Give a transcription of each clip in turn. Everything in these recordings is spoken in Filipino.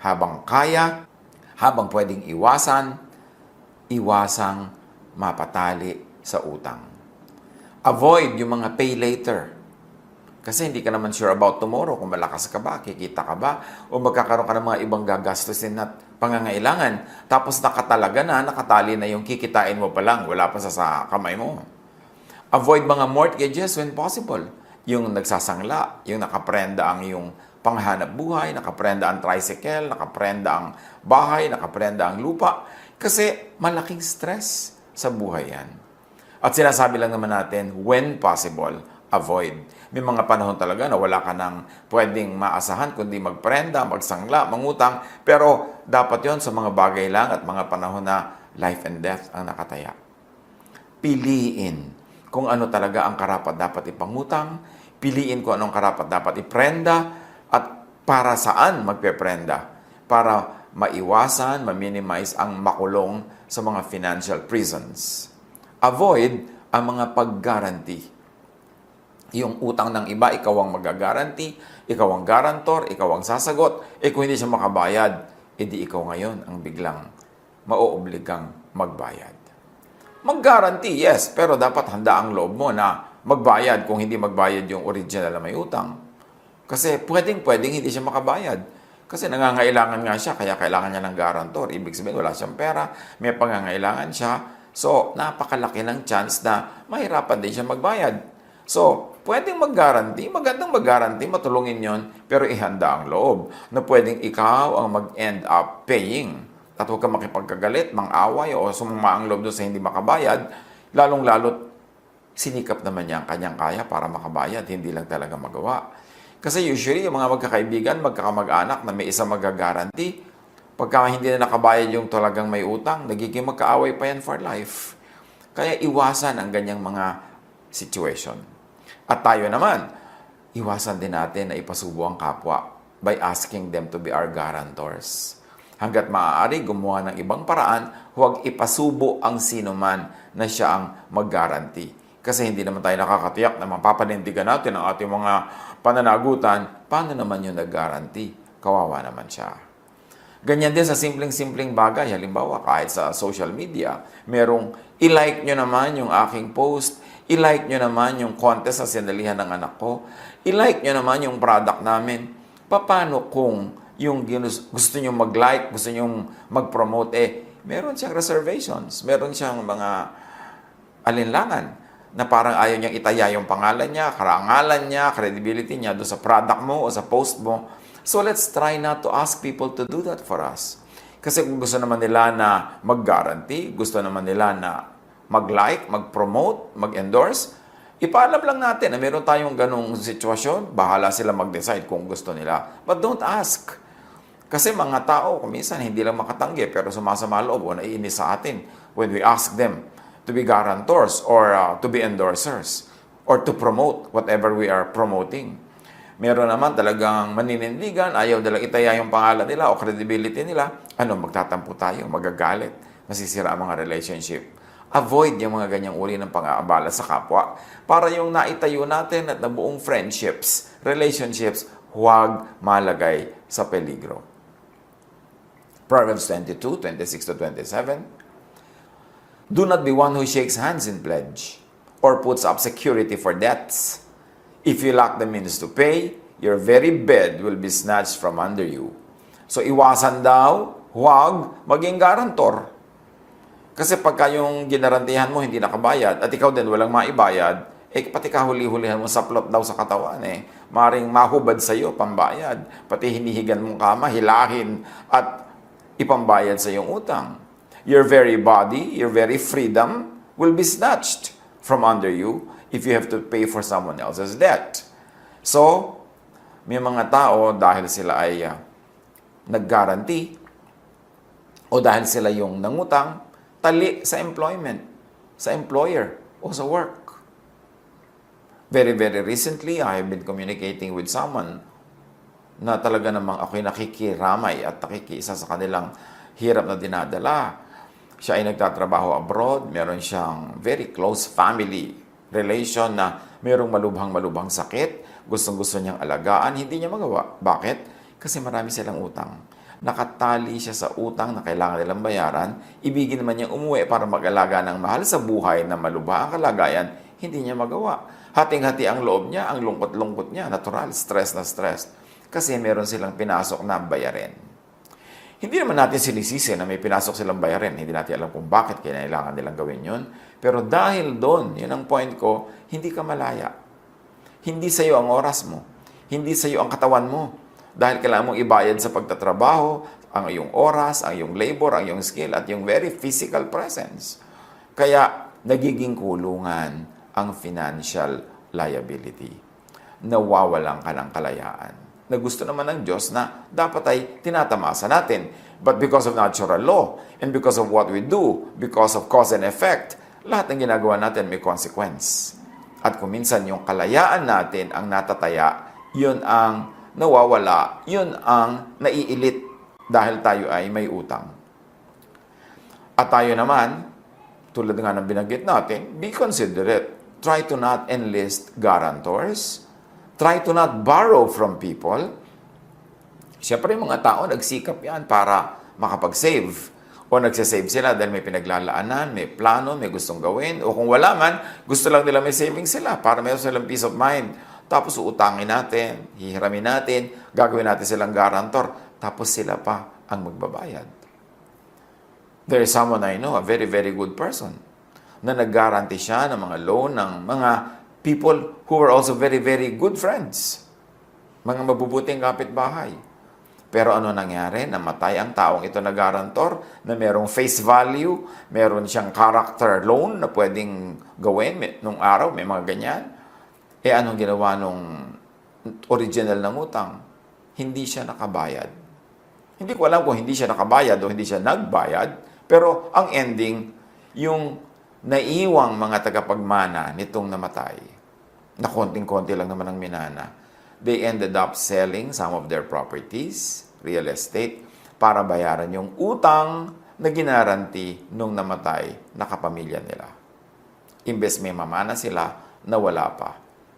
Habang kaya, habang pwedeng iwasang mapatali sa utang. Avoid yung mga pay later. Kasi hindi ka naman sure about tomorrow, kung malakas ka ba, kikita ka ba, o magkakaroon ka ng mga ibang gagastusin at pangangailangan. Tapos nakatali na yung kikitain mo pa lang, wala pa sa kamay mo. Avoid mga mortgages when possible. Yung nagsasangla, yung nakaprenda ang yung panghanap buhay, nakaprenda ang tricycle, nakaprenda ang bahay, nakaprenda ang lupa. Kasi malaking stress sa buhay yan. At sinasabi lang naman natin, when possible, avoid. May mga panahon talaga na wala ka nang pwedeng maasahan kundi magprenda, magsangla, mangutang. Pero dapat yon sa mga bagay lang at mga panahon na life and death ang nakataya. Piliin kung ano talaga ang karapat dapat ipangutang, piliin kung anong karapat dapat iprenda, at para saan magpeprenda. Para maiwasan, ma-minimize ang makulong sa mga financial prisons. Avoid ang mga pag-guarantee. Yung utang ng iba, ikaw ang mag-guarantee, ikaw ang guarantor, ikaw ang sasagot. Kung hindi siya makabayad, edi ikaw ngayon ang biglang mauobligang magbayad. Mag-guarantee, yes, pero dapat handa ang loob mo na magbayad kung hindi magbayad yung original na may utang. Kasi pwedeng hindi siya makabayad. Kasi nangangailangan nga siya, kaya kailangan niya ng guarantor. Ibig sabihin, wala siyang pera, may pangangailangan siya. So, napakalaki ng chance na mahirapan din siya magbayad. So, pwedeng mag-guarantee, magandang mag-guarantee, matulungin yon, pero ihanda ang loob na pwedeng ikaw ang mag-end up paying. At huwag ka makipagkagalit, mang-away, o sumama ang loob doon sa hindi makabayad, lalong-lalo't sinikap naman niya ang kanyang kaya para makabayad, hindi lang talaga magawa. Kasi usually, yung mga magkakaibigan, magkakamag-anak na may isa mag-guarantee, pagka hindi na nakabayad yung talagang may utang, nagiging magkaaway pa yan for life. Kaya iwasan ang ganyang mga situation. At tayo naman, iwasan din natin na ipasubo ang kapwa by asking them to be our guarantors. Hanggat maaari, gumawa ng ibang paraan, huwag ipasubo ang sinuman na siya ang mag-guarantee. Kasi hindi naman tayo nakakatiyak na mapapanindigan natin ang ating mga pananagutan. Paano naman yung nag-guarantee? Kawawa naman siya. Ganyan din sa simpleng-simpleng bagay. Halimbawa, kahit sa social media, merong i-like nyo naman yung aking post, i-like nyo naman yung contest sa sinalihan ng anak ko, i-like nyo naman yung product namin. Paano kung yung gusto nyo mag-like, gusto nyo mag-promote, meron siyang reservations, meron siyang mga alinlangan na parang ayaw niyang itaya yung pangalan niya, karangalan niya, credibility niya doon sa product mo o sa post mo. So let's try not to ask people to do that for us. Kasi kung gusto naman nila na mag-guarantee, gusto naman nila na mag-like, mag-promote, mag-endorse, ipaalam lang natin na meron tayong ganong sitwasyon, bahala sila mag-decide kung gusto nila. But don't ask. Kasi mga tao, kuminsan hindi lang makatanggi, pero sumasama loob o naiinis sa atin when we ask them to be guarantors or to be endorsers or to promote whatever we are promoting. Meron naman talagang maninindigan, ayaw nilang itaya yung pangalan nila o credibility nila. Magtatampo tayo, magagalit, masisira ang mga relationship. Avoid yung mga ganyang uri ng pang-aabala sa kapwa para yung naitayo natin at nabuong friendships, relationships, huwag malagay sa peligro. Proverbs 22:26-27. Do not be one who shakes hands in pledge or puts up security for debts. If you lack the means to pay, your very bed will be snatched from under you. So iwasan daw, huwag maging garantor. Kasi pagka yung ginarantihan mo hindi nakabayad at ikaw din walang maibayad, pati kahuli-hulihan mo saplot daw sa katawan maring mahubad sa iyo pambayad. Pati hinihigan mong kama, hilahin at ipambayad sa iyong utang. Your very body, your very freedom will be snatched from under you if you have to pay for someone else's debt. So, may mga tao dahil sila ay nag-guarantee o dahil sila yung nangutang, tali sa employment, sa employer o sa work. Very, very recently, I have been communicating with someone na talaga namang ako'y nakikiramay at nakikiisa sa kanilang hirap na dinadala. Siya ay nagtatrabaho abroad, meron siyang very close family relation na merong malubhang-malubhang sakit, gustong-gusto niyang alagaan, hindi niya magawa. Bakit? Kasi marami silang utang. nakatali siya sa utang na kailangan nilang bayaran, ibigin naman niyang umuwi para mag-alaga ng mahal sa buhay na malubha ang kalagayan, hindi niya magawa. Hating-hati ang loob niya, ang lungkot-lungkot niya, natural, stress na stress. Kasi meron silang pinasok na bayarin. Hindi naman natin sinisisi na may pinasok silang bayarin. Hindi natin alam kung bakit kailangan nilang gawin yun. Pero dahil doon, yun ang point ko, hindi ka malaya. Hindi sa iyo ang oras mo. Hindi sa iyo ang katawan mo. Dahil kailangan mong ibayad sa pagtatrabaho, ang iyong oras, ang iyong labor, ang iyong skill, at yung very physical presence. Kaya, nagiging kulungan ang financial liability. Nawawalan ka ng kalayaan. Na gusto naman ng Diyos na dapat ay tinatamasa natin. But because of natural law, and because of what we do, because of cause and effect, lahat ng ginagawa natin may consequence. At kung minsan yung kalayaan natin ang natataya, yun ang nawawala, yun ang naiilit dahil tayo ay may utang. At tayo naman, tulad nga ng binanggit natin, be considerate. Try to not enlist guarantors. Try to not borrow from people. Siyempre, mga tao, nagsikap yan para makapag-save. O nagsasave sila dahil may pinaglalaanan, may plano, may gustong gawin. O kung wala man, gusto lang nila may saving sila para meron silang peace of mind. Tapos uutangin natin, hihiramin natin, gagawin natin silang guarantor. Tapos sila pa ang magbabayad. There is someone I know, a very, very good person, na nag-guarantee siya ng mga loan ng mga people who were also very, very good friends. Mga mabubuting kapitbahay. Pero ano nangyari? Namatay ang taong ito na guarantor na merong face value, meron siyang character loan na pwedeng gawin nung araw, may mga ganyan. Anong ginawa nung original ng utang? Hindi siya nakabayad. Hindi ko alam kung hindi siya nakabayad o hindi siya nagbayad, pero ang ending, yung naiwang mga tagapagmana nitong namatay, na konting-konti lang naman ang minana, they ended up selling some of their properties, real estate, para bayaran yung utang na ginaranti nung namatay na kapamilya nila. Imbes may mamana sila, nawala pa.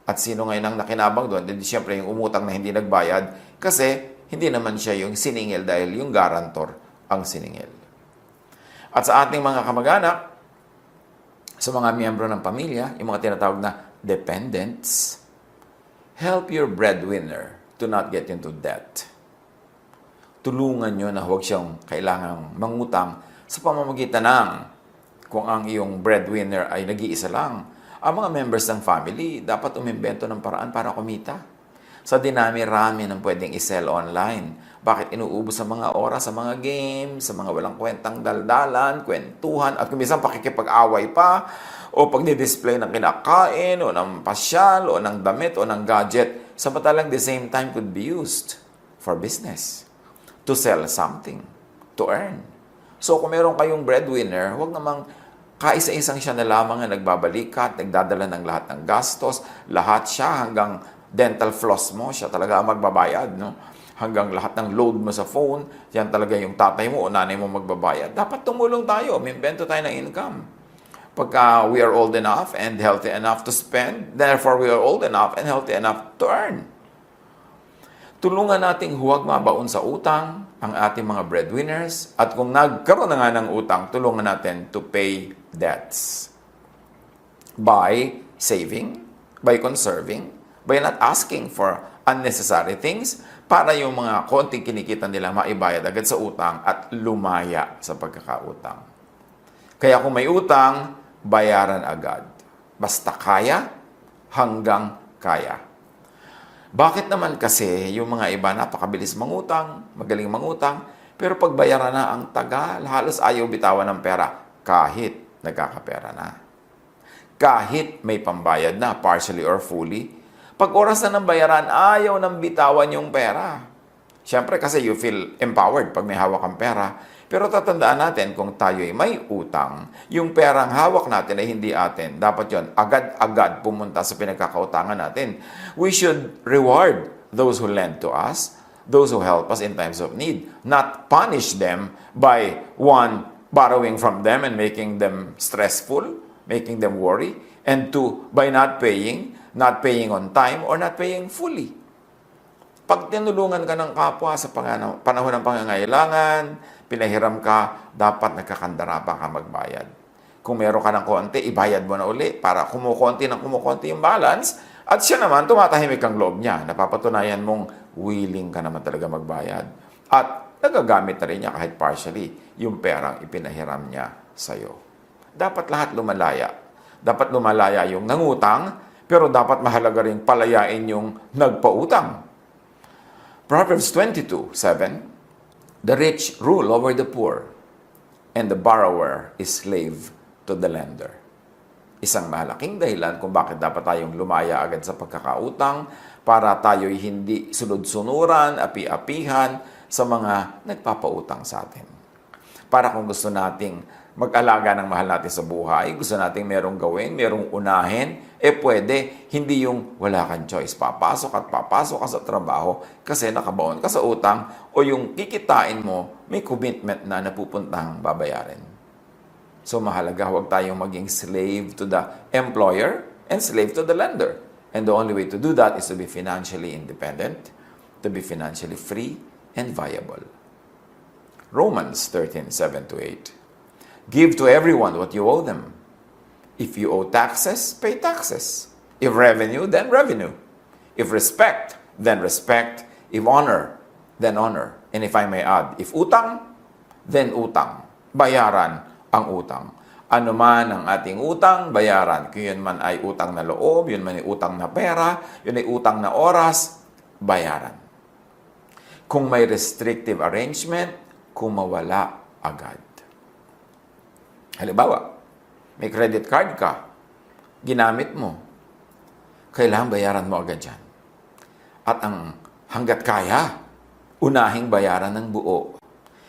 At sino ngayon ang nakinabang doon? Hindi siyempre yung umutang na hindi nagbayad kasi hindi naman siya yung siningil dahil yung guarantor ang siningil. At sa ating mga kamag-anak, sa mga miyembro ng pamilya, yung mga tinatawag na dependents, help your breadwinner to not get into debt. Tulungan nyo na huwag siyang kailangang mangutang sa pamamagitan ng kung ang iyong breadwinner ay nag-iisa lang. Ang mga members ng family, dapat umimbento ng paraan para kumita. Sa dinami-rami ng pwedeng i-sell online. Bakit inuubos sa mga oras, sa mga games, sa mga walang kwentang daldalan, kwentuhan, at kumisan pakikipag-away pa, o pagdi-display ng kinakain, o ng pasyal, o ng damit, o ng gadget, samantalang the same time could be used for business, to sell something, to earn. So kung meron kayong breadwinner, huwag namang kaisa-isang siya na lamang na nagbabalikat, nagdadala ng lahat ng gastos, lahat siya hanggang dental floss mo, siya talaga ang magbabayad, no? Hanggang lahat ng load mo sa phone, yan talaga yung tatay mo o nanay mo magbabayad. Dapat tumulong tayo, may invento tayo ng income. Pagka we are old enough and healthy enough to spend, therefore we are old enough and healthy enough to earn. Tulungan nating huwag mabaon sa utang ang ating mga breadwinners, at kung nagkaroon na nga ng utang, tulungan natin to pay debts. By saving, by conserving, by not asking for unnecessary things, para yung mga konting kinikita nila maibayad agad sa utang at lumaya sa pagkakautang. Kaya kung may utang, bayaran agad. Basta kaya, hanggang kaya. Bakit naman kasi yung mga iba napakabilis mangutang, magaling mangutang, pero pag bayaran na ang tagal, halos ayaw bitawan ng pera kahit nagkakapera na. Kahit may pambayad na, partially or fully, pag oras na ng bayaran, ayaw nang bitawan yung pera. Siyempre kasi you feel empowered pag may hawak kang pera. Pero tatandaan natin, kung tayo ay may utang, yung perang hawak natin ay hindi atin. Dapat yon agad-agad pumunta sa pinagkakautangan natin. We should reward those who lend to us, those who help us in times of need. Not punish them by borrowing from them and making them stressful, making them worry. And two, by not paying on time or not paying fully. Pag tinulungan ka ng kapwa sa panahon ng pangangailangan, pinahiram ka, dapat nagkakandara ka magbayad. Kung meron ka ng konti, ibayad mo na uli para kumukonti yung balance at siya naman, tumatahimik ang loob niya. Napapatunayan mong willing ka naman talaga magbayad. At nagagamit na rin niya kahit partially yung perang ipinahiram niya sa'yo. Dapat lahat lumalaya. Dapat lumalaya yung nangutang, pero dapat mahalaga rin palayain yung nagpautang. Proverbs 22:7, the rich rule over the poor, and the borrower is slave to the lender. Isang malaking dahilan kung bakit dapat tayong lumaya agad sa pagkakautang para tayo'y hindi sunod-sunuran, api-apihan sa mga nagpapautang sa atin. Para kung gusto nating mag-alaga ng mahal natin sa buhay, gusto nating merong gawin, merong unahin, pwede, hindi yung wala kang choice. Papasok ka sa trabaho kasi nakabaon ka sa utang o yung kikitain mo, may commitment na napupuntang babayarin. So mahalaga, huwag tayong maging slave to the employer and slave to the lender. And the only way to do that is to be financially independent, to be financially free and viable. Romans 13:7-8. Give to everyone what you owe them. If you owe taxes, pay taxes. If revenue, then revenue. If respect, then respect. If honor, then honor. And if I may add, if utang, then utang. Bayaran ang utang. Ano man ang ating utang, bayaran. Kung yun man ay utang na loob, yun man ay utang na pera, yun ay utang na oras, bayaran. Kung may restrictive arrangement, kumawala agad. Halimbawa, may credit card ka, ginamit mo, kailangan bayaran mo agad yan. At ang hanggat kaya, unahing bayaran ng buo.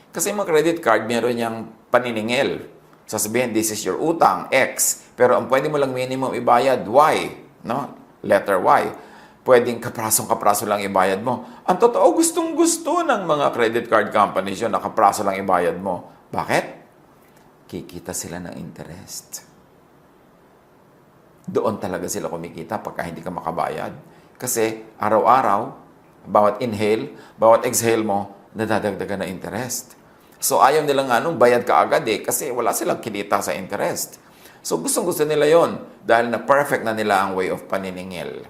Kasi mga credit card, meron niyang paniningil. Sasabihin, this is your utang, X. Pero ang pwede mo lang minimum ibayad, Y. No? Letter Y. Pwedeng kaprasong-kapraso lang ibayad mo. Ang totoo, gustong-gusto ng mga credit card companies yun na kapraso lang ibayad mo. Bakit? Kikita sila ng interest. Doon talaga sila kumikita pagka hindi ka makabayad. Kasi araw-araw, bawat inhale, bawat exhale mo, nadadagdagan na interest. So ayaw nila nga nung bayad ka agad kasi wala silang kinita sa interest. So gustong-gusto nila yon dahil na perfect na nila ang way of paniningil.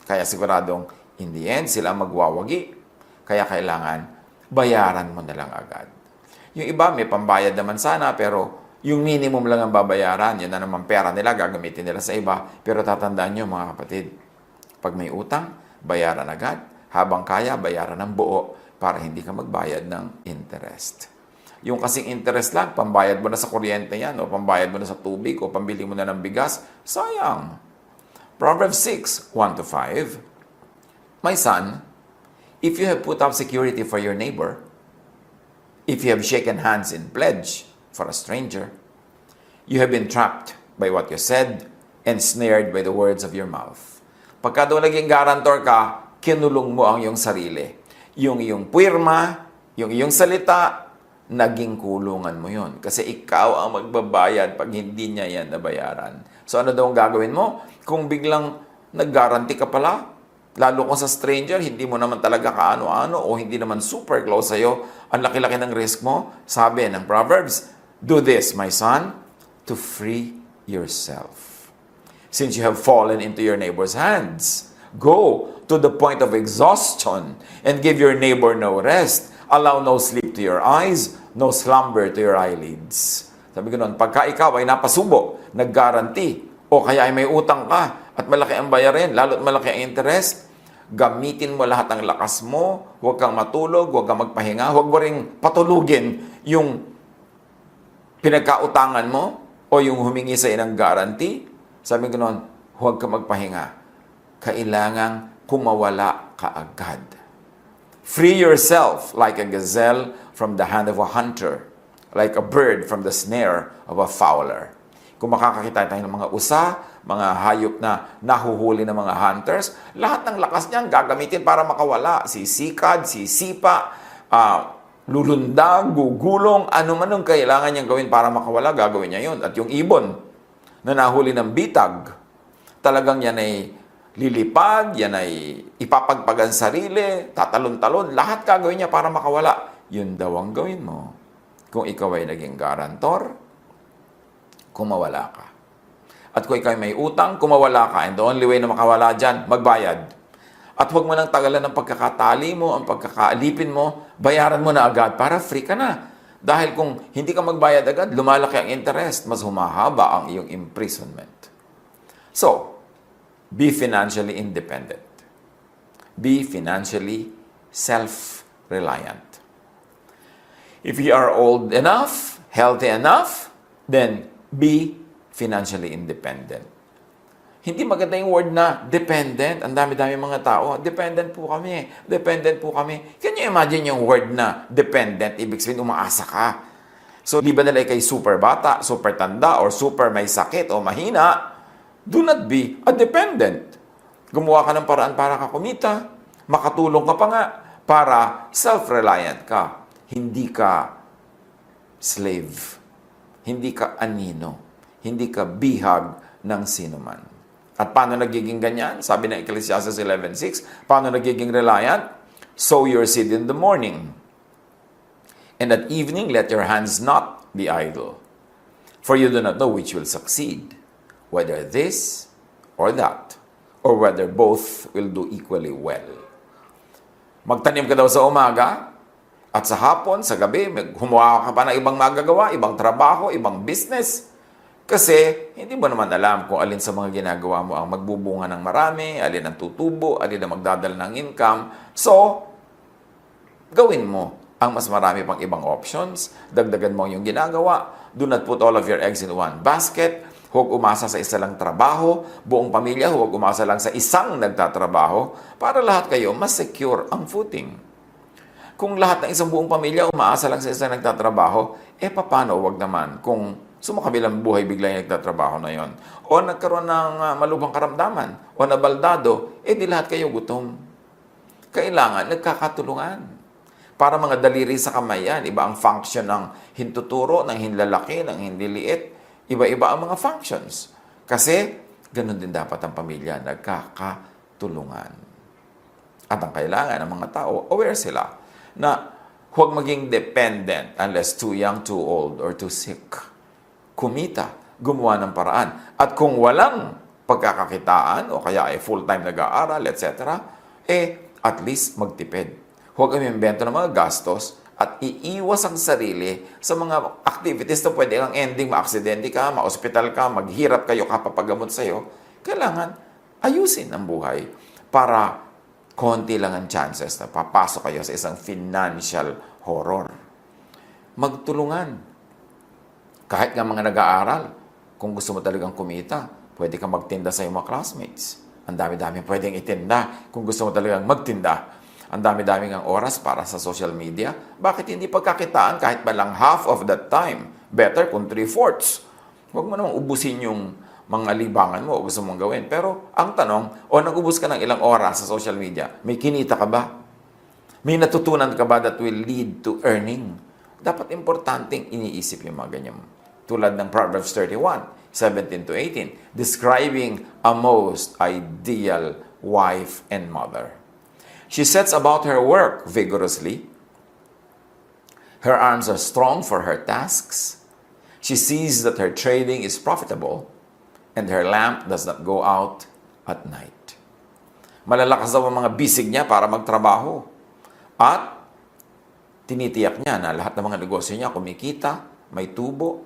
Kaya siguradong in the end sila magwawagi. Kaya kailangan bayaran mo na lang agad. Yung iba may pambayad naman sana pero yung minimum lang ang babayaran. Yun na naman pera nila, gagamitin nila sa iba. Pero tatandaan nyo mga kapatid, pag may utang, bayaran agad. Habang kaya, bayaran ng buo para hindi ka magbayad ng interest. Yung kasing interest lang, pambayad mo na sa kuryente yan, o pambayad mo na sa tubig, o pambili mo na ng bigas, sayang. Proverbs 6:1-5. My son, if you have put up security for your neighbor, if you have shaken hands in pledge for a stranger, you have been trapped by what you said and snared by the words of your mouth. Pagka daw naging guarantor ka, kinulong mo ang iyong sarili. Yung iyong puwirma, yung iyong salita, naging kulungan mo yon. Kasi ikaw ang magbabayad pag hindi niya yan nabayaran. So ano daw ang gagawin mo? Kung biglang nag-guarantee ka pala, lalo kung sa stranger, hindi mo naman talaga kaano-ano o hindi naman super close sa'yo, ang laki-laki ng risk mo, sabi ng Proverbs, do this, my son, to free yourself. Since you have fallen into your neighbor's hands, go to the point of exhaustion and give your neighbor no rest. Allow no sleep to your eyes, no slumber to your eyelids. Sabi ko noon, pagka ikaw ay napasubo, nag-guarantee, o kaya ay may utang ka at malaki ang bayarin, lalo't malaki ang interest, gamitin mo lahat ng lakas mo, huwag kang matulog, huwag kang magpahinga, huwag mo ring patulugin yung pinagkautangan mo o yung humingi sa ng guarantee. Sabi ko noon, huwag kang magpahinga. Kailangang kumawala ka agad. Free yourself like a gazelle from the hand of a hunter, like a bird from the snare of a fowler. Kung makakakita tayo ng mga usa, mga hayop na nahuhuli ng mga hunters, lahat ng lakas niyan gagamitin para makawala. Sisikad, sisipa, lulundag, gugulong, ano man ang kailangan niyang gawin para makawala, gagawin niya yun. At yung ibon na nahuli ng bitag, talagang yan ay lilipad, yan ay ipapagpagan sarili, tatalon-talon, lahat gagawin niya para makawala. Yun daw ang gawin mo. Kung ikaw ay naging garantor, kumawala ka. At kung ikaw ay may utang, kumawala ka. And the only way na makawala dyan, magbayad. At huwag mo nang tagalan ng pagkakatali mo, ang pagkakaalipin mo, bayaran mo na agad para free ka na. Dahil kung hindi ka magbayad agad, lumalaki ang interest, mas humahaba ang iyong imprisonment. So, be financially independent. Be financially self-reliant. If you are old enough, healthy enough, then be financially independent. Hindi maganda yung word na dependent. Ang dami-dami mga tao, dependent po kami. Dependent po kami. Can you imagine yung word na dependent? Ibig sabihin, umaasa ka. So, di ba nila kay super bata, super tanda, or super may sakit o mahina? Do not be a dependent. Gumawa ka ng paraan para ka kumita. Makatulong ka pa nga para self-reliant ka. Hindi ka slave. Hindi ka anino. Hindi ka bihag ng sinuman. At paano nagiging ganyan? Sabi ng Ecclesiastes 11:6, paano nagiging reliant? Sow your seed in the morning. And at evening, let your hands not be idle. For you do not know which will succeed, whether this or that, or whether both will do equally well. Magtanim ka daw sa umaga, at sa hapon, sa gabi, humuha ka pa ng ibang magagawa, ibang trabaho, ibang business. Kasi, hindi mo naman alam kung alin sa mga ginagawa mo ang magbubunga ng marami, alin ang tutubo, alin ang magdadala ng income. So, gawin mo ang mas marami pang ibang options. Dagdagan mo yung ginagawa. Do not put all of your eggs in one basket. Huwag umasa sa isa lang trabaho. Buong pamilya, huwag umasa lang sa isang nagtatrabaho para lahat kayo mas secure ang footing. Kung lahat ng isang buong pamilya umaasa lang sa isang nagtatrabaho, paano wag naman kung sumakabilang buhay bigla yung nagtatrabaho na yon? O nagkaroon ng malubhang karamdaman, o nabaldado, di lahat kayo gutom. Kailangan nagkakatulungan. Para mga daliri sa kamay yan, iba ang function ng hintuturo, ng hinlalaki, ng hinliliit. Iba-iba ang mga functions. Kasi, ganun din dapat ang pamilya, nagkakatulungan. At ang kailangan ng mga tao, aware sila na huwag maging dependent unless too young, too old, or too sick. Kumita, gumawa ng paraan. At kung walang pagkakakitaan, o kaya ay full-time nag-aaral, etc., at least magtipid. Huwag kami imbento ng mga gastos at iiwas ang sarili sa mga activities na pwede kang ending, ma-aksidente ka, ma-hospital ka, maghirap kayo kapapagamot sa'yo. Kailangan ayusin ang buhay para konti lang ang chances na papasok kayo sa isang financial horror. Magtulungan. Kahit nga mga nag-aaral, kung gusto mo talagang kumita, pwede kang magtinda sa iyong mga classmates. Ang dami-dami pwedeng itinda kung gusto mo talagang magtinda. Ang dami-dami ng oras para sa social media. Bakit hindi pagkakitaan kahit ba lang half of that time? Better kung 3/4. Huwag mo namang ubusin yung mga libangan mo o gusto mong gawin. Pero ang tanong, nag-ubus ka ng ilang oras sa social media, may kinita ka ba? May natutunan ka ba that will lead to earning? Dapat importanteng iniisip yung mga ganyan. Tulad ng Proverbs 31:17-18, describing a most ideal wife and mother. She sets about her work vigorously. Her arms are strong for her tasks. She sees that her trading is profitable, and her lamp does not go out at night. Malalakas daw ang mga bisig niya para magtrabaho. At tinitiyak niya na lahat ng mga negosyo niya kumikita, may tubo,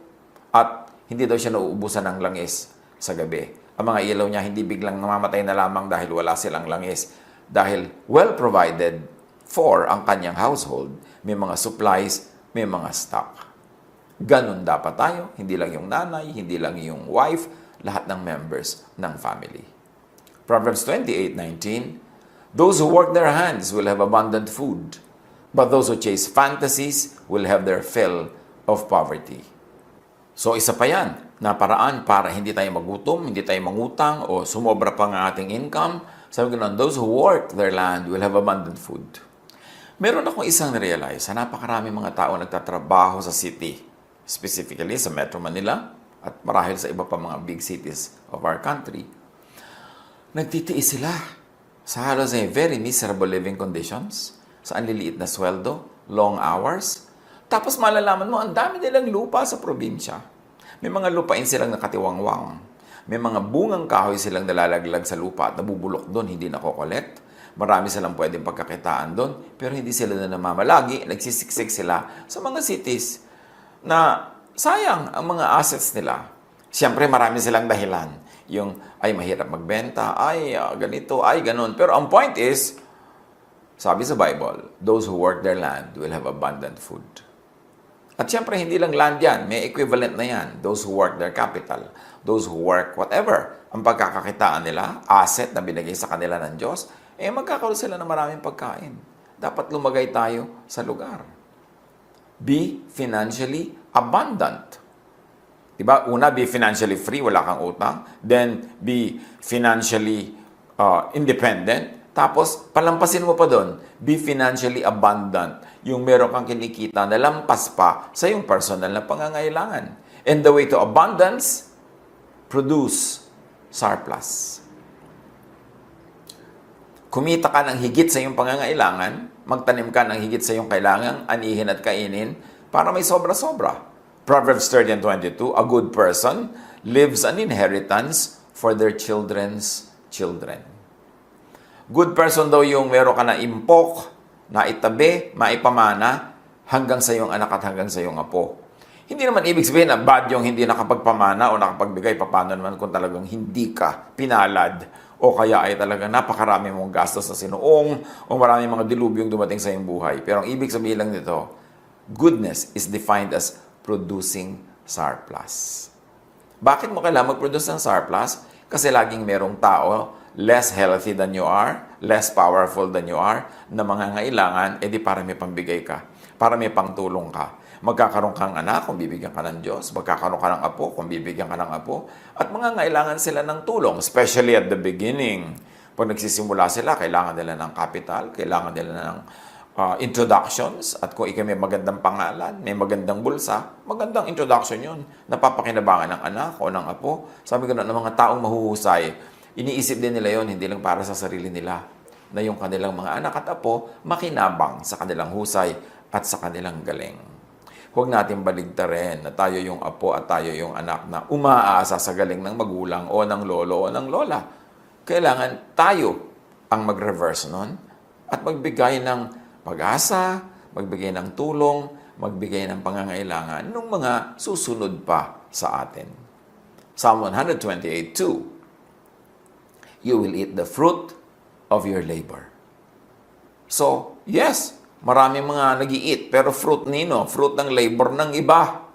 at hindi daw siya nauubusan ng langis sa gabi. Ang mga ilaw niya hindi biglang namamatay na lamang dahil wala silang langis. Dahil well provided for ang kanyang household, may mga supplies, may mga stock. Ganun dapat tayo, hindi lang yung nanay, hindi lang yung wife, lahat ng members ng family. Proverbs 28:19, those who work their hands will have abundant food, but those who chase fantasies will have their fill of poverty. So isa pa yan, na paraan para hindi tayo magutom, hindi tayo mangutang, o sumobra pa ng ating income. Sabi ko na, those who work their land will have abundant food. Meron akong isang na-realize, napakarami mga tao nagtatrabaho sa city, specifically sa Metro Manila, at marahil sa iba pa mga big cities of our country, nagtitiis sila sa halos very miserable living conditions, sa anliliit na sweldo, long hours. Tapos malalaman mo, ang dami nilang lupa sa probinsya. May mga lupain silang nakatiwangwang. May mga bungang kahoy silang nalalaglag sa lupa at nabubulok doon, hindi nakokolekt. Marami silang pwedeng pagkakitaan doon, pero hindi sila na namamalagi. Nagsisiksik sila sa mga cities na sayang ang mga assets nila. Siyempre, marami silang dahilan. Yung, ay, mahirap magbenta, ay, ganito, ay, ganun. Pero ang point is, sabi sa Bible, those who work their land will have abundant food. At siyempre, hindi lang land yan. May equivalent na yan. Those who work their capital. Those who work whatever. Ang pagkakakitaan nila, asset na binigay sa kanila ng Diyos, magkakaroon sila ng maraming pagkain. Dapat lumagay tayo sa lugar. Be financially abundant. Diba? Una, be financially free, wala kang utang. Then, be financially independent. Tapos, palampasin mo pa doon, be financially abundant. Yung meron kang kinikita na lampas pa sa yung personal na pangangailangan. And the way to abundance, produce surplus. Kumita ka ng higit sa iyong pangangailangan, magtanim ka ng higit sa iyong kailangan, anihin at kainin, para may sobra-sobra. Proverbs 30:22, a good person lives an inheritance for their children's children. Good person daw yung meron ka na impok, na itabi, maipamana, hanggang sa iyong anak at hanggang sa iyong apo. Hindi naman ibig sabihin na bad yung hindi nakapagpamana o nakapagbigay, paano naman kung talagang hindi ka pinalad o kaya ay talaga napakarami mong gastos na sinuong o maraming mga dilubyong dumating sa iyong buhay. Pero ang ibig sabihin lang nito, goodness is defined as producing surplus. Bakit mo kailangan mag-produce ng surplus? Kasi laging merong tao less healthy than you are, less powerful than you are, na mangangailangan, edi para may pambigay ka, para may pangtulong ka. Magkakaroon kang anak kung bibigyan ka ng Diyos, magkakaroon ka ng apo kung bibigyan ka ng apo, at mangangailangan sila ng tulong, especially at the beginning. Pag nagsisimula sila, kailangan nila ng capital, kailangan nila ng introductions, at kung ikaw may magandang pangalan, may magandang bulsa, magandang introduction yun. Napapakinabangan ng anak o ng apo. Sabi ko na ng mga taong mahuhusay, iniisip din nila yon, hindi lang para sa sarili nila, na yung kanilang mga anak at apo makinabang sa kanilang husay at sa kanilang galing. Huwag natin baligtarin na tayo yung apo at tayo yung anak na umaasa sa galing ng magulang o ng lolo o ng lola. Kailangan tayo ang mag-reverse nun at magbigay ng pag-asa, magbigay ng tulong, magbigay ng pangangailangan ng mga susunod pa sa atin. Psalm 128:2, you will eat the fruit of your labor. So, yes, maraming mga nag-i-eat, pero fruit nino, fruit ng labor ng iba.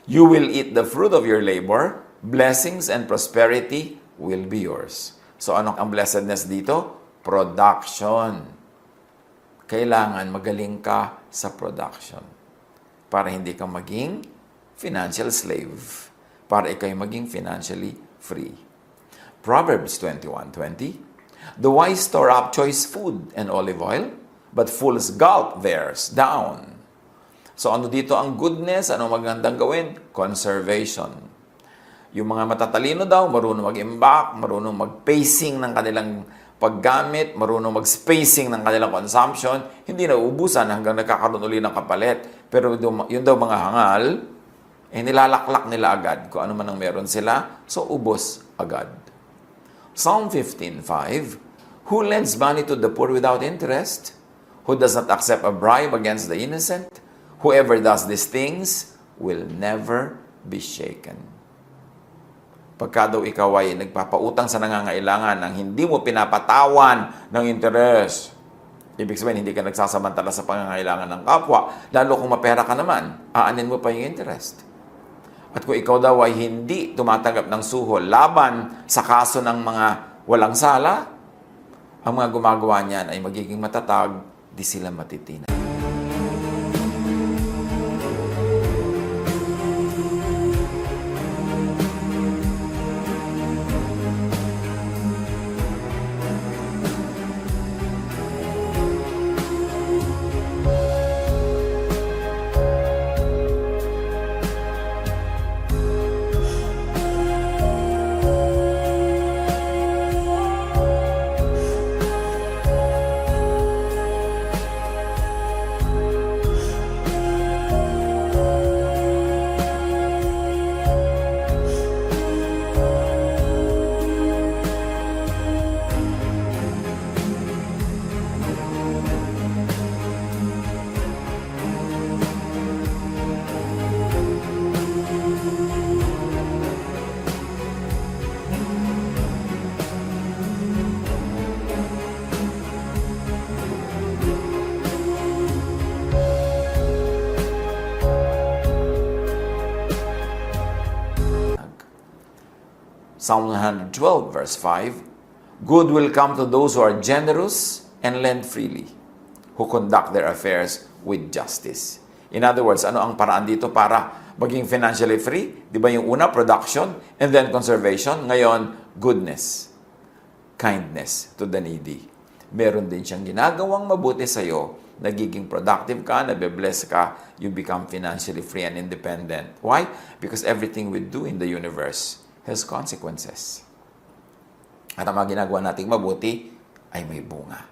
You will eat the fruit of your labor, blessings and prosperity will be yours. So, ano ang blessedness dito? Production. Kailangan magaling ka sa production para hindi ka maging financial slave, para ikay maging financially free. Proverbs 21:20, the wise store up choice food and olive oil, but fools gulp theirs down. So ano dito ang goodness? Ano magandang gawin? Conservation. Yung mga matatalino daw, marunong mag-imbak, marunong mag-pacing ng kanilang paggamit, marunong mag-spacing ng kanilang consumption, hindi na uubusan hanggang nagkakaroon uli ng kapalit. Pero yun daw mga hangal, nilalaklak nila agad kung ano man ang meron sila, so ubos agad. Psalm 15:5, who lends money to the poor without interest? Who does not accept a bribe against the innocent? Whoever does these things will never be shaken. Pagka daw ikaw ay nagpapautang sa nangangailangan nang hindi mo pinapatawan ng interes, ibig sabihin hindi ka nagsasamantala sa pangangailangan ng kapwa, lalo kung mapera ka naman, aanin mo pa yung interest. At kung ikaw daw ay hindi tumatanggap ng suhol laban sa kaso ng mga walang sala, ang mga gumagawa niyan ay magiging matatag, di sila matitinag. Psalm 112 verse 5, good will come to those who are generous and lend freely, who conduct their affairs with justice. In other words, ano ang paraan dito para maging financially free? Di ba yung una, production, and then conservation. Ngayon, goodness, kindness to the needy. Meron din siyang ginagawang mabuti sa'yo, nagiging productive ka, nabe-bless ka, you become financially free and independent. Why? Because everything we do in the universe has consequences. At ang mga ginagawa nating mabuti ay may bunga.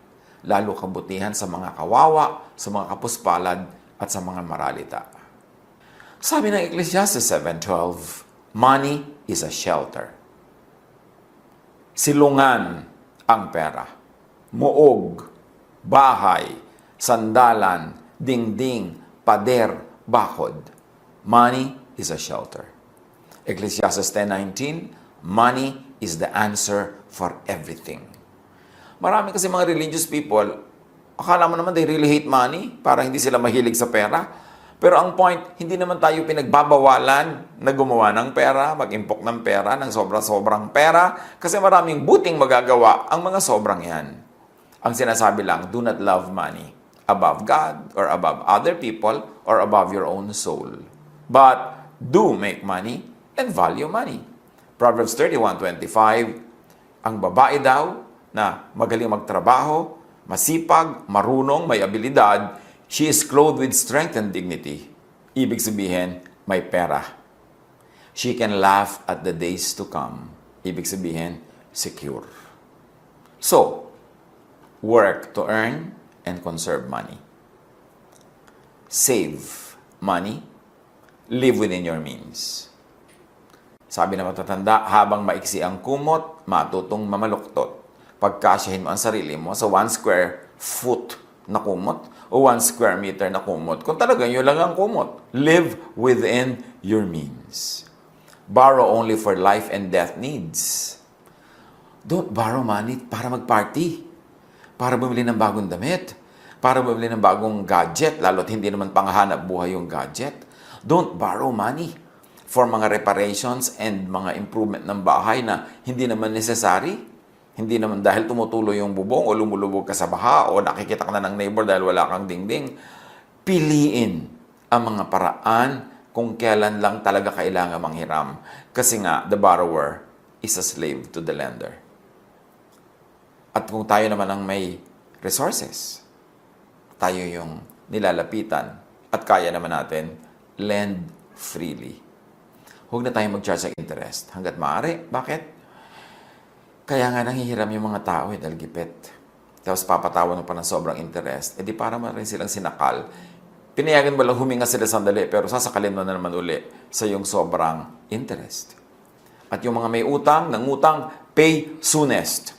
Lalo kabutihan sa mga kawawa, sa mga kapuspalad, at sa mga maralita. Sabi ng Ecclesiastes 7:12, money is a shelter. Silungan ang pera. Muog, bahay, sandalan, dingding, pader, bakod. Money is a shelter. Ecclesiastes 10:19, money is the answer for everything. Marami kasi mga religious people, akala mo naman they really hate money para hindi sila mahilig sa pera. Pero ang point, hindi naman tayo pinagbabawalan na gumawa ng pera, mag-impok ng pera, ng sobra-sobrang pera, kasi maraming buting magagawa ang mga sobrang yan. Ang sinasabi lang, do not love money above God or above other people or above your own soul. But do make money and value money. Proverbs 31:25, ang babae daw na magaling magtrabaho, masipag, marunong, may abilidad, she is clothed with strength and dignity. Ibig sabihin, may pera. She can laugh at the days to come. Ibig sabihin, secure. So, work to earn and conserve money. Save money. Live within your means. Sabi na matatanda, habang maiksi ang kumot, matutong mamaluktot. Pagkasyahin mo ang sarili mo sa 1 square foot na kumot o 1 square meter na kumot. Kung talagang yun lang ang kumot, live within your means. Borrow only for life and death needs. Don't borrow money para mag-party, para bumili ng bagong damit, para bumili ng bagong gadget, lalo't hindi naman panghanap buhay yung gadget. Don't borrow money for mga reparations and mga improvement ng bahay na hindi naman necessary. Hindi naman dahil tumutulo yung bubong o lumulubog ka sa baha o nakikita ka na ng neighbor dahil wala kang dingding. Piliin ang mga paraan kung kailan lang talaga kailangan manghiram. Kasi nga, the borrower is a slave to the lender. At kung tayo naman ang may resources, tayo yung nilalapitan at kaya naman natin, lend freely. Huwag na tayo mag-charge ng interest hanggat maaari. Bakit? Kaya nga nanghihiram yung mga tao dahil gipit. Tapos papatawan mo pa ng sobrang interest. E di para man rin silang sinakal. Pinayagan mo lang huminga sila sandali pero sasakalin mo na naman uli sa yung sobrang interest. At yung mga may utang, nangutang, pay soonest.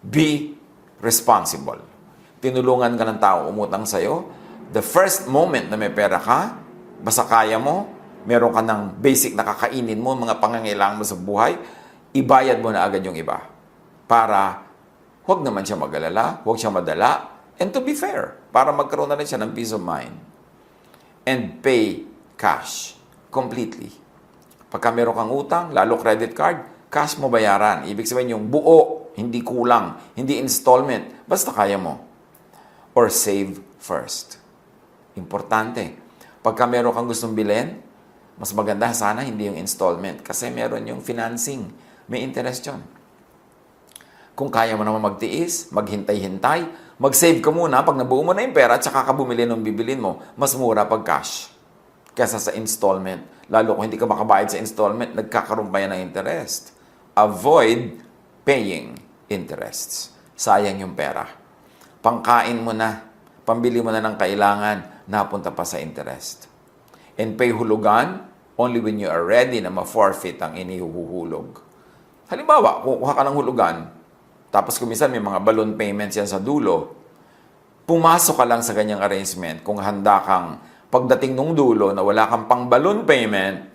Be responsible. Tinulungan ka ng tao umutang sa'yo. The first moment na may pera ka, basta kaya mo, meron ka ng basic na kakainin mo, mga pangangailangan mo sa buhay, ibayad mo na agad yung iba. Para huwag naman siya mag-alala, huwag siya madala, and to be fair, para magkaroon na rin siya ng peace of mind. And pay cash completely. Pagka meron kang utang, lalo credit card, cash mo bayaran. Ibig sabihin yung buo, hindi kulang, hindi installment, basta kaya mo. Or save first. Importante. Pagka meron kang gustong bilhin, mas maganda sana hindi yung installment kasi meron yung financing. May interest yun. Kung kaya mo naman magtiis, maghintay-hintay, mag-save ka muna pag nabuo mo na yung pera at saka ka bumili ng bibilin mo, mas mura pag cash kaysa sa installment. Lalo kung hindi ka makabayad sa installment, nagkakaroon pa yan ng interest. Avoid paying interests. Sayang yung pera. Pangkain mo na, pambili mo na ng kailangan, napunta pa sa interest. And pay hulugan only when you are ready na ma-forfeit ang inihuhulog. Halimbawa, kukuha ka ng hulugan, tapos kumisan may mga balloon payments yan sa dulo, pumasok ka lang sa ganyang arrangement kung handa kang pagdating nung dulo na wala kang pang balloon payment,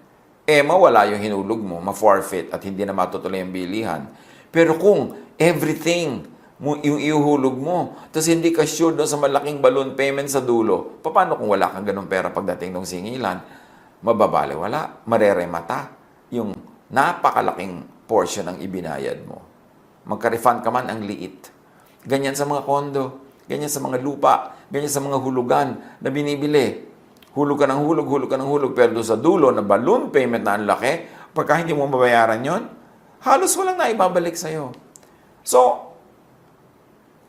mawala yung hinulog mo, ma-forfeit at hindi na matutuloy ang bilihan. Pero kung everything yung ihuhulog mo, tapos hindi ka sure doon sa malaking balloon payment sa dulo, paano kung wala kang ganun pera pagdating ng singilan? Mababaliwala, mareremata yung napakalaking portion ang ibinayad mo. Magka-refund ka man, ang liit. Ganyan sa mga kondo, ganyan sa mga lupa, ganyan sa mga hulugan na binibili. Hulog ka ng hulog, pero doon sa dulo na balloon payment na ang laki, pagka hindi mo mabayaran yon, halos walang naibabalik sa'yo. So,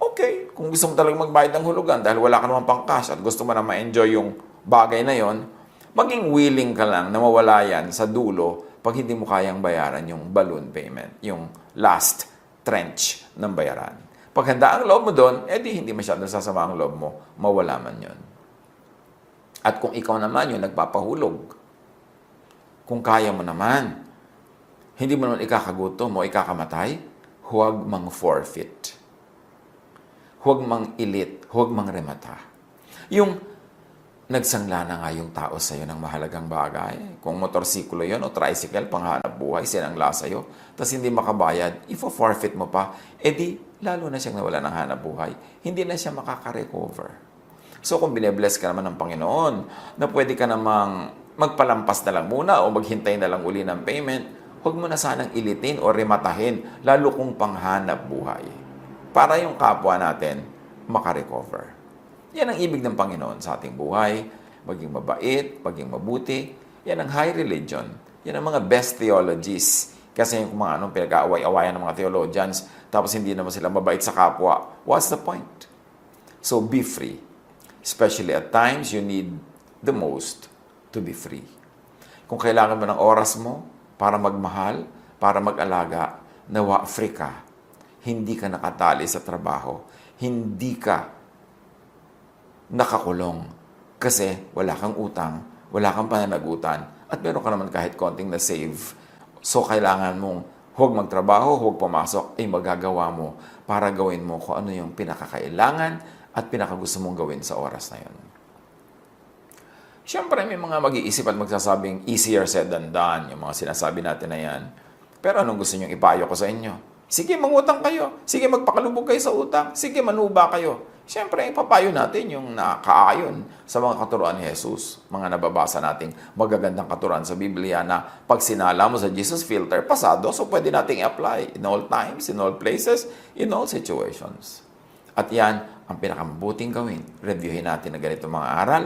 okay, kung gusto mo talagang magbayad ng hulugan dahil wala ka naman pang cash at gusto mo na ma-enjoy yung bagay na yon, maging willing ka lang na mawala yan sa dulo pag hindi mo kayang bayaran yung balloon payment, yung last trench ng bayaran. Pag handa ang loob mo doon, edi hindi masyadong sasama ang loob mo, mawala man yon. At kung ikaw naman yung nagpapahulog, kung kaya mo naman, hindi mo naman ikakagutom o ikakamatay, huwag mang forfeit. Huwag mang ilit, huwag mang remata. Yung nagsangla na nga yung tao sa'yo ng mahalagang bagay. Kung motorsiklo yon o tricycle, panghanap buhay, sinangla sa'yo, tapos hindi makabayad, ifo-forfeit mo pa, edi lalo na siyang nawala ng hanap buhay. Hindi na siya makaka-recover. So kung binebless ka naman ng Panginoon, na pwede ka namang magpalampas na lang muna o maghintay na lang uli ng payment, huwag mo na sanang ilitin o rematahin, lalo kung panghanap buhay. Para yung kapwa natin makarecover. Yan ang ibig ng Panginoon sa ating buhay. Maging mabait, maging mabuti. Yan ang high religion. Yan ang mga best theologies. Kasi yung mga anong pinag-aaway-awayan ng mga theologians, tapos hindi naman sila mabait sa kapwa. What's the point? So be free. Especially at times, you need the most to be free. Kung kailangan mo ng oras mo para magmahal, para mag-alaga, nawa free ka. Hindi ka nakatali sa trabaho. Hindi ka nakakulong. Kasi wala kang utang, wala kang pananagutan, at meron ka naman kahit konting na-save. So, kailangan mong huwag magtrabaho, huwag pumasok, ay magagawa mo para gawin mo kung ano yung pinakakailangan at pinakagusto mong gawin sa oras na yun. Siyempre, may mga mag-iisip at magsasabing easier said than done, yung mga sinasabi natin na yan. Pero anong gusto nyo ipayo ko sa inyo? Sige, mangutang kayo. Sige, magpakalubog kayo sa utang. Sige, manuba kayo. Siyempre, ipapayo natin yung nakaayon sa mga katuruan ni Jesus. Mga nababasa nating magagandang katuruan sa Biblia na pag sinala mo sa Jesus filter, pasado, so pwede nating i-apply in all times, in all places, in all situations. At yan ang pinakamabuting gawin. Reviewin natin na ganito mga aral.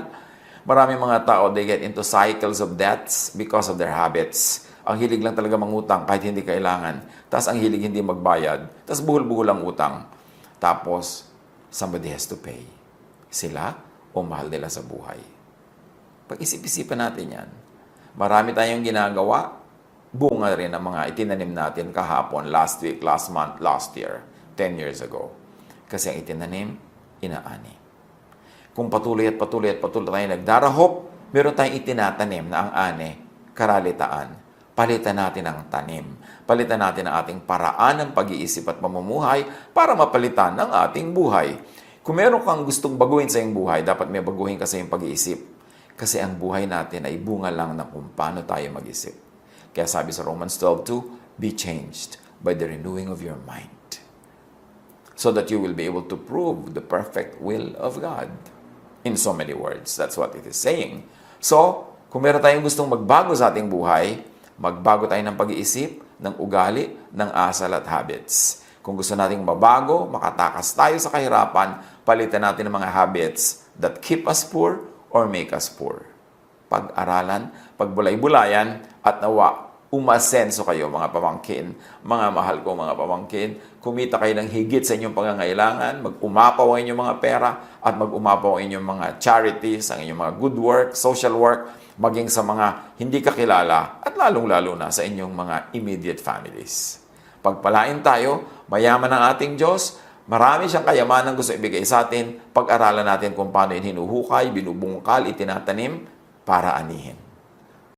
Maraming mga tao, they get into cycles of debts because of their habits. Ang hilig lang talaga mangutang kahit hindi kailangan. Tapos ang hilig hindi magbayad. Tapos buhol-buhol ang utang. Tapos, somebody has to pay. Sila o mahal nila sa buhay. Pag-isip-isipan natin yan. Marami tayong ginagawa. Bunga rin ang mga itinanim natin kahapon, last week, last month, last year, 10 years ago. Kasi ang itinanim, inaani. Kung patuloy tayo nagdarahop, meron tayong itinatanim na ang ani, karalitaan. Palitan natin ang tanim. Palitan natin ang ating paraan ng pag-iisip at pamumuhay para mapalitan ang ating buhay. Kung meron kang gustong baguhin sa iyong buhay, dapat may baguhin ka sa iyong pag-iisip. Kasi ang buhay natin ay bunga lang na kung paano tayo mag-isip. Kaya sabi sa Romans 12:2, be changed by the renewing of your mind, so that you will be able to prove the perfect will of God. In so many words, that's what it is saying. So, kung meron tayong gustong magbago sa ating buhay, magbago tayo ng pag-iisip, ng ugali, ng asal at habits. Kung gusto nating mabago, makatakas tayo sa kahirapan, palitan natin ang mga habits that keep us poor or make us poor. Pag-aralan, pagbulay-bulayan, at nawa, umasenso kayo mga pamangkin, mga mahal ko mga pamangkin, kumita kayo ng higit sa inyong pangangailangan, mag-umapaw ang inyong mga pera, at mag-umapaw ang inyong mga charities, ang inyong mga good work, social work, maging sa mga hindi kakilala, at lalong-lalo na sa inyong mga immediate families. Pagpalain tayo, mayaman ang ating Diyos, marami siyang kayamanan gusto ibigay sa atin, pag-aralan natin kung paano hinuhukay, binubungkal, itinatanim, para anihin.